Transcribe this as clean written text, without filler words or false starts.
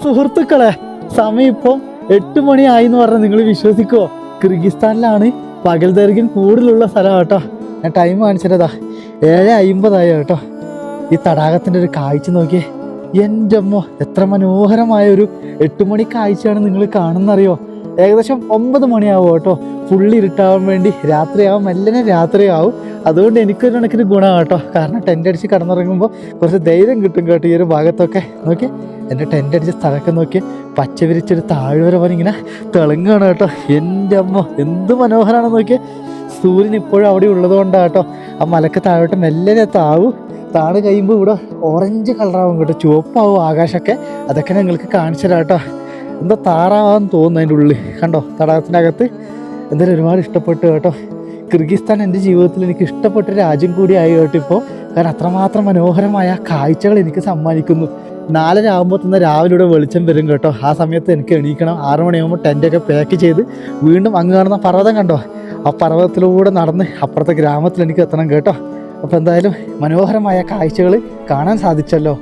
സുഹൃത്തുക്കളെ, സമയം ഇപ്പം 8 മണിയായി എന്ന് പറഞ്ഞാൽ നിങ്ങൾ വിശ്വസിക്കുമോ? കിർഗിസ്ഥാനിലാണ് പകൽ ദൈർഘ്യം കൂടുതലുള്ള സ്ഥലം കേട്ടോ. ഞാൻ ടൈം കാണിച്ചിട്ടതാ 7:50 കേട്ടോ. ഈ തടാകത്തിൻ്റെ ഒരു കാഴ്ച നോക്കിയേ, എൻ്റെ അമ്മോ എത്ര മനോഹരമായ ഒരു 8 മണി കാഴ്ചയാണ് നിങ്ങൾ കാണുന്നറിയോ. ഏകദേശം 9 മണിയാവും കേട്ടോ. ഫുള്ളി ഇരുട്ടാവാൻ വേണ്ടി രാത്രിയാവും, മെല്ലനെ രാത്രിയാവും. അതുകൊണ്ട് എനിക്കൊരു കണക്കിന് ഗുണമാണ് കേട്ടോ. കാരണം ടെൻ്റ് അടിച്ച് കടന്നിറങ്ങുമ്പോൾ കുറച്ച് ധൈര്യം കിട്ടും കേട്ടോ. ഈ ഒരു ഭാഗത്തൊക്കെ നോക്കി, എൻ്റെ ടെൻ്റ് അടിച്ച സ്ഥലമൊക്കെ നോക്കി പച്ച വിരിച്ചൊരു താഴ്വര പോലെ ഇങ്ങനെ തിളങ്ങുകയാണ് കേട്ടോ. എൻ്റെ അമ്മ എന്ത് മനോഹരമാണെന്ന് നോക്കിയേ. സൂര്യൻ ഇപ്പോഴും അവിടെ ഉള്ളത് കൊണ്ടാണ് കേട്ടോ ആ മലക്ക് താഴോട്ട് മെല്ലനെ താഴ് കഴിയുമ്പോൾ ഇവിടെ ഓറഞ്ച് കളറാവും കേട്ടോ, ചുവപ്പാവും ആകാശമൊക്കെ. അതൊക്കെ നിങ്ങൾക്ക് കാണിച്ചു തരാം കേട്ടോ. എന്താ താറാവാന്ന് തോന്നുന്നു അതിൻ്റെ ഉള്ളിൽ കണ്ടോ, തടാകത്തിൻ്റെ അകത്ത്. എന്തായാലും ഒരുപാട് ഇഷ്ടപ്പെട്ടു കേട്ടോ. കിർഗിസ്ഥാൻ എൻ്റെ ജീവിതത്തിൽ എനിക്ക് ഇഷ്ടപ്പെട്ട രാജ്യം കൂടിയായി കേട്ടോ ഇപ്പോൾ. കാരണം അത്രമാത്രം മനോഹരമായ കാഴ്ചകൾ എനിക്ക് സമ്മാനിക്കുന്നു. 4:30 ആകുമ്പോൾ തന്നെ രാവിലെ ഇവിടെ വെളിച്ചം വരും കേട്ടോ. ആ സമയത്ത് എനിക്ക് എണീക്കണം. 6 മണിയാകുമ്പോൾ ടെൻ്റൊക്കെ പാക്ക് ചെയ്ത് വീണ്ടും അങ്ങ് കാണുന്ന പർവ്വതം കണ്ടോ, ആ പർവ്വതത്തിലൂടെ നടന്ന് അപ്പുറത്തെ ഗ്രാമത്തിൽ എനിക്ക് എത്തണം കേട്ടോ. അപ്പോൾ എന്തായാലും മനോഹരമായ കാഴ്ചകൾ കാണാൻ സാധിച്ചല്ലോ.